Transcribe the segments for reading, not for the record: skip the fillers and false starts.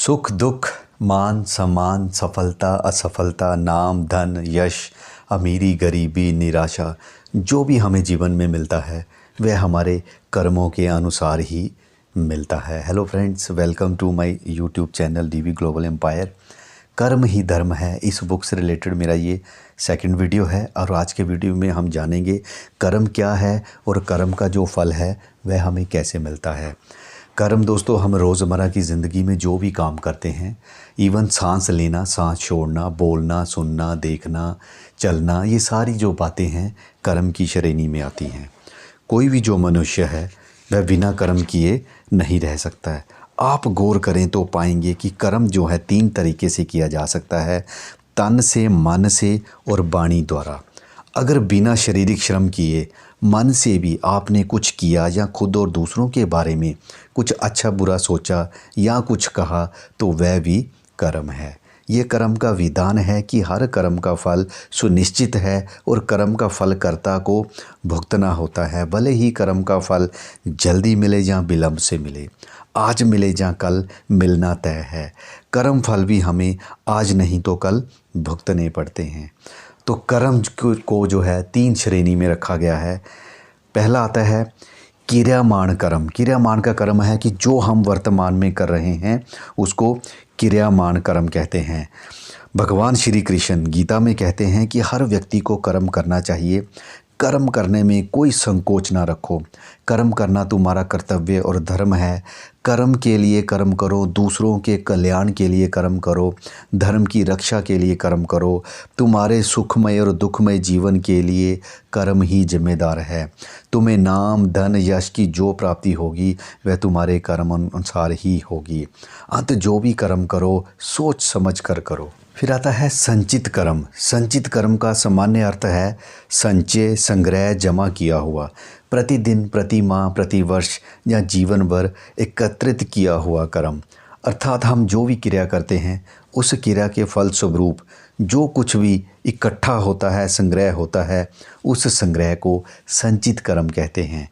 सुख दुख, मान सम्मान, सफलता असफलता, नाम धन यश, अमीरी गरीबी निराशा, जो भी हमें जीवन में मिलता है वह हमारे कर्मों के अनुसार ही मिलता है। Hello friends, welcome to my YouTube channel DV global empire. कर्म ही धर्म है, इस बुक से रिलेटेड मेरा ये सेकंड वीडियो है और आज के वीडियो में हम जानेंगे कर्म क्या है और कर्म का जो फल है वह हमें कैसे मिलता है। कर्म दोस्तों, हम रोज़मर्रा की ज़िंदगी में जो भी काम करते हैं, इवन सांस लेना, सांस छोड़ना, बोलना, सुनना, देखना, चलना, ये सारी जो बातें हैं कर्म की श्रेणी में आती हैं। कोई भी जो मनुष्य है वह बिना कर्म किए नहीं रह सकता है। आप गौर करें तो पाएंगे कि कर्म जो है 3 तरीके से किया जा सकता है, तन से, मन से और वाणी द्वारा। अगर बिना शारीरिक श्रम किए मन से भी आपने कुछ किया या खुद और दूसरों के बारे में कुछ अच्छा बुरा सोचा या कुछ कहा तो वह भी कर्म है। ये कर्म का विधान है कि हर कर्म का फल सुनिश्चित है और कर्म का फल कर्ता को भुगतना होता है, भले ही कर्म का फल जल्दी मिले या विलम्ब से मिले, आज मिले या कल मिलना तय है। कर्म फल भी हमें आज नहीं तो कल भुगतने पड़ते हैं। तो कर्म को जो है 3 श्रेणी में रखा गया है। पहला आता है क्रियामान कर्म। क्रियामान का कर्म है कि जो हम वर्तमान में कर रहे हैं उसको क्रियामान कर्म कहते हैं। भगवान श्री कृष्ण गीता में कहते हैं कि हर व्यक्ति को कर्म करना चाहिए। कर्म करने में कोई संकोच ना रखो। कर्म करना तुम्हारा कर्तव्य और धर्म है। कर्म के लिए कर्म करो, दूसरों के कल्याण के लिए कर्म करो, धर्म की रक्षा के लिए कर्म करो। तुम्हारे सुखमय और दुखमय जीवन के लिए कर्म ही जिम्मेदार है। तुम्हें नाम धन यश की जो प्राप्ति होगी वह तुम्हारे कर्म अनुसार ही होगी। अंत जो भी कर्म करो सोच समझ कर करो। फिर आता है संचित कर्म। संचित कर्म का सामान्य अर्थ है संचय, संग्रह, जमा किया हुआ, प्रतिदिन, प्रति माह, प्रति वर्ष या जीवन भर एकत्रित किया हुआ कर्म। अर्थात हम जो भी क्रिया करते हैं उस क्रिया के फल स्वरूप जो कुछ भी इकट्ठा होता है, संग्रह होता है, उस संग्रह को संचित कर्म कहते हैं।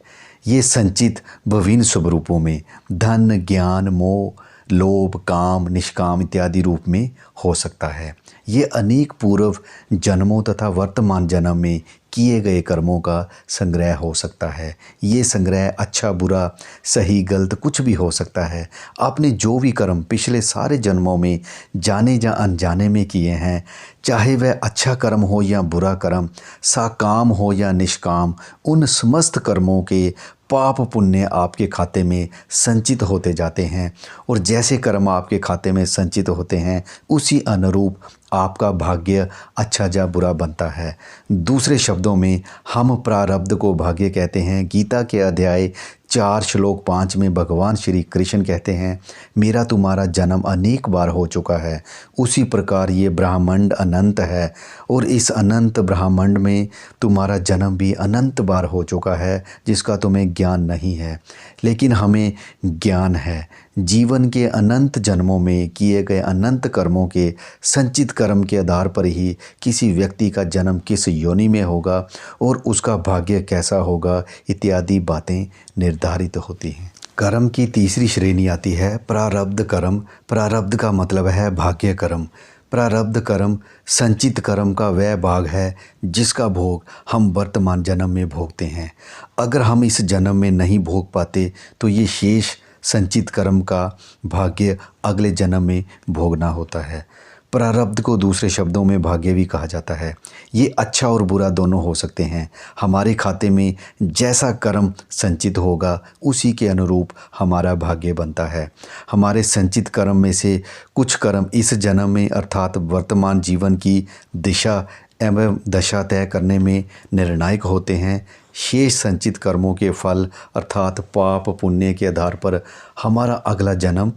ये संचित विभिन्न स्वरूपों में धन, ज्ञान, मोह, लोभ, काम, निष्काम इत्यादि रूप में हो सकता है। ये अनेक पूर्व जन्मों तथा वर्तमान जन्म में किए गए कर्मों का संग्रह हो सकता है। ये संग्रह अच्छा बुरा, सही गलत कुछ भी हो सकता है। आपने जो भी कर्म पिछले सारे जन्मों में जाने या अनजाने में किए हैं, चाहे वह अच्छा कर्म हो या बुरा कर्म, साकाम हो या निष्काम, उन समस्त कर्मों के पाप पुण्य आपके खाते में संचित होते जाते हैं और जैसे कर्म आपके खाते में संचित होते हैं उसी अनुरूप आपका भाग्य अच्छा या बुरा बनता है। दूसरे शब्दों में हम प्रारब्ध को भाग्य कहते हैं। गीता के अध्याय 4 श्लोक 5 में भगवान श्री कृष्ण कहते हैं, मेरा तुम्हारा जन्म अनेक बार हो चुका है, उसी प्रकार ये ब्रह्मांड अनंत है और इस अनंत ब्रह्मांड में तुम्हारा जन्म भी अनंत बार हो चुका है जिसका तुम्हें ज्ञान नहीं है, लेकिन हमें ज्ञान है। जीवन के अनंत जन्मों में किए गए अनंत कर्मों के संचित कर्म के आधार पर ही किसी व्यक्ति का जन्म किस योनि में होगा और उसका भाग्य कैसा होगा इत्यादि बातें निर्धारित होती हैं। कर्म की तीसरी श्रेणी आती है प्रारब्ध कर्म। प्रारब्ध का मतलब है भाग्य कर्म। प्रारब्ध कर्म संचित कर्म का वह भाग है जिसका भोग हम वर्तमान जन्म में भोगते हैं। अगर हम इस जन्म में नहीं भोग पाते तो ये शेष संचित कर्म का भाग्य अगले जन्म में भोगना होता है। प्रारब्ध को दूसरे शब्दों में भाग्य भी कहा जाता है। ये अच्छा और बुरा दोनों हो सकते हैं। हमारे खाते में जैसा कर्म संचित होगा उसी के अनुरूप हमारा भाग्य बनता है। हमारे संचित कर्म में से कुछ कर्म इस जन्म में अर्थात वर्तमान जीवन की दिशा एवं दशा तय करने में निर्णायक होते हैं। शेष संचित कर्मों के फल अर्थात पाप पुण्य के आधार पर हमारा अगला जन्म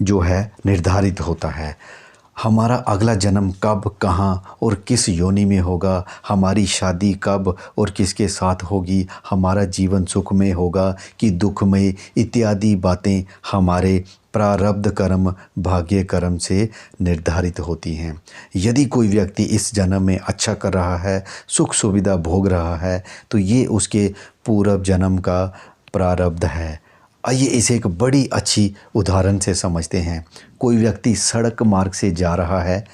जो है निर्धारित होता है। हमारा अगला जन्म कब, कहाँ और किस योनि में होगा, हमारी शादी कब और किसके साथ होगी, हमारा जीवन सुखमय होगा कि दुखमय इत्यादि बातें हमारे प्रारब्ध कर्म भाग्य कर्म से निर्धारित होती हैं। यदि कोई व्यक्ति इस जन्म में अच्छा कर रहा है, सुख सुविधा भोग रहा है, तो ये उसके पूर्व जन्म का प्रारब्ध है। आइए इसे एक बड़ी अच्छी उदाहरण से समझते हैं। कोई व्यक्ति सड़क मार्ग से जा रहा है,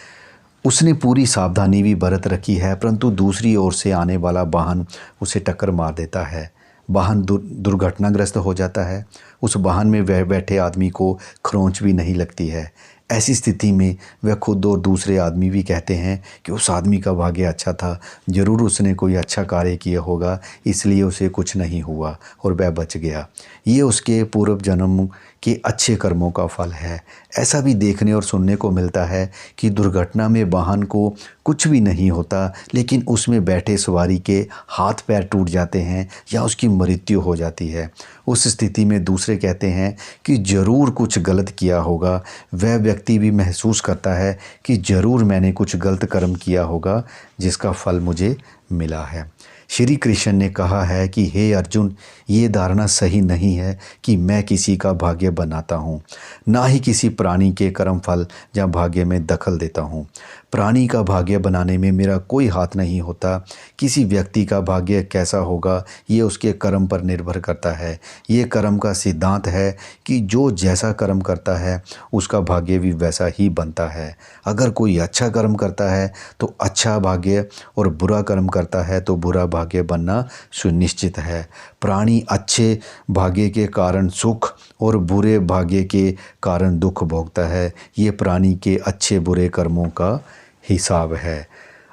उसने पूरी सावधानी भी बरत रखी है, परंतु दूसरी ओर से आने वाला वाहन उसे टक्कर मार देता है। वाहन दुर्घटनाग्रस्त हो जाता है। उस वाहन में बैठे आदमी को खरोंच भी नहीं लगती है। ऐसी स्थिति में वह खुद और दूसरे आदमी भी कहते हैं कि उस आदमी का भाग्य अच्छा था, ज़रूर उसने कोई अच्छा कार्य किया होगा, इसलिए उसे कुछ नहीं हुआ और वह बच गया। ये उसके पूर्व जन्म के अच्छे कर्मों का फल है। ऐसा भी देखने और सुनने को मिलता है कि दुर्घटना में वाहन को कुछ भी नहीं होता, लेकिन उसमें बैठे सवारी के हाथ पैर टूट जाते हैं या उसकी मृत्यु हो जाती है। उस स्थिति में दूसरे कहते हैं कि ज़रूर कुछ गलत किया होगा। वह व्यक्ति भी महसूस करता है कि ज़रूर मैंने कुछ गलत कर्म किया होगा जिसका फल मुझे मिला है। श्री कृष्ण ने कहा है कि हे अर्जुन, ये धारणा सही नहीं है कि मैं किसी का भाग्य बनाता हूँ, ना ही किसी प्राणी के कर्म फल या भाग्य में दखल देता हूँ। प्राणी का भाग्य बनाने में मेरा कोई हाथ नहीं होता। किसी व्यक्ति का भाग्य कैसा होगा ये उसके कर्म पर निर्भर करता है। ये कर्म का सिद्धांत है कि जो जैसा कर्म करता है उसका भाग्य भी वैसा ही बनता है। अगर कोई अच्छा कर्म करता है तो अच्छा भाग्य, और बुरा कर्म करता है तो बुरा भाग्य बनना सुनिश्चित है। प्राणी अच्छे भाग्य के कारण सुख और बुरे भाग्य के कारण दुख भोगता है। ये प्राणी के अच्छे बुरे कर्मों का हिसाब है।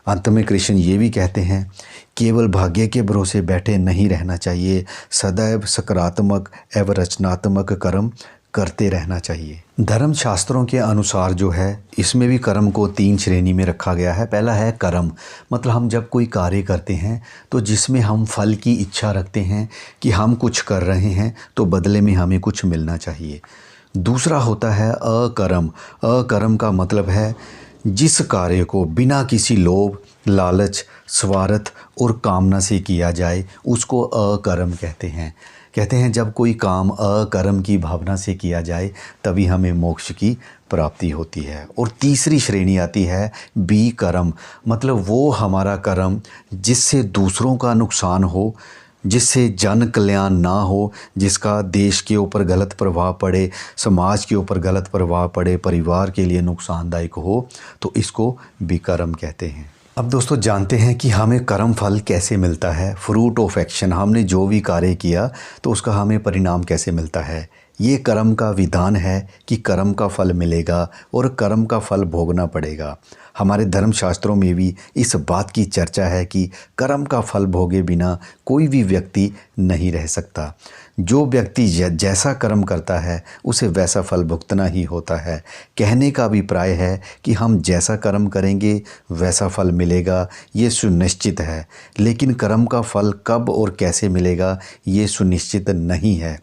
अंत में कृष्ण ये भी कहते हैं, केवल भाग्य के भरोसे बैठे नहीं रहना चाहिए, सदैव सकारात्मक एवं रचनात्मक कर्म करते रहना चाहिए। धर्म शास्त्रों के अनुसार जो है, इसमें भी कर्म को 3 श्रेणी में रखा गया है। पहला है कर्म, मतलब हम जब कोई कार्य करते हैं तो जिसमें हम फल की इच्छा रखते हैं कि हम कुछ कर रहे हैं तो बदले में हमें कुछ मिलना चाहिए। दूसरा होता है अकर्म। अकर्म का मतलब है जिस कार्य को बिना किसी लोभ, लालच, स्वार्थ और कामना से किया जाए उसको अकर्म कहते हैं। कहते हैं जब कोई काम अकर्म की भावना से किया जाए तभी हमें मोक्ष की प्राप्ति होती है। और तीसरी श्रेणी आती है विकर्म, मतलब वो हमारा कर्म जिससे दूसरों का नुकसान हो, जिससे जन कल्याण ना हो, जिसका देश के ऊपर गलत प्रभाव पड़े, समाज के ऊपर गलत प्रभाव पड़े, परिवार के लिए नुकसानदायक हो, तो इसको विकर्म कहते हैं। अब दोस्तों जानते हैं कि हमें कर्म फल कैसे मिलता है। फ्रूट ऑफ एक्शन, हमने जो भी कार्य किया तो उसका हमें परिणाम कैसे मिलता है। ये कर्म का विधान है कि कर्म का फल मिलेगा और कर्म का फल भोगना पड़ेगा। हमारे धर्मशास्त्रों में भी इस बात की चर्चा है कि कर्म का फल भोगे बिना कोई भी व्यक्ति नहीं रह सकता। जो व्यक्ति जैसा कर्म करता है उसे वैसा फल भुगतना ही होता है। कहने का अभिप्राय है कि हम जैसा कर्म करेंगे वैसा फल मिलेगा, ये सुनिश्चित है। लेकिन कर्म का फल कब और कैसे मिलेगा ये सुनिश्चित नहीं है।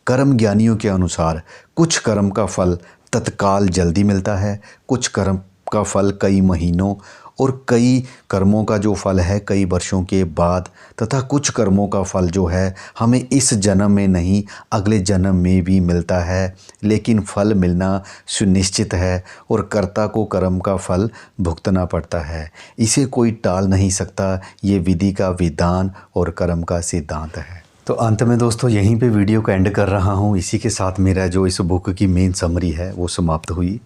कर्म ज्ञानियों के अनुसार कुछ कर्म का फल तत्काल जल्दी मिलता है, कुछ कर्म का फल कई महीनों और कई कर्मों का जो फल है कई वर्षों के बाद, तथा कुछ कर्मों का फल जो है हमें इस जन्म में नहीं अगले जन्म में भी मिलता है। लेकिन फल मिलना सुनिश्चित है और कर्ता को कर्म का फल भुगतना पड़ता है। इसे कोई टाल नहीं सकता। ये विधि का विधान और कर्म का सिद्धांत है। तो अंत में दोस्तों यहीं पे वीडियो को एंड कर रहा हूँ। इसी के साथ मेरा जो इस बुक की मेन समरी है वो समाप्त हुई।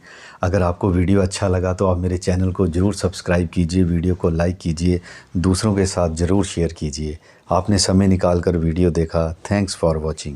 अगर आपको वीडियो अच्छा लगा तो आप मेरे चैनल को ज़रूर सब्सक्राइब कीजिए, वीडियो को लाइक कीजिए, दूसरों के साथ ज़रूर शेयर कीजिए। आपने समय निकाल कर वीडियो देखा, थैंक्स फॉर वॉचिंग।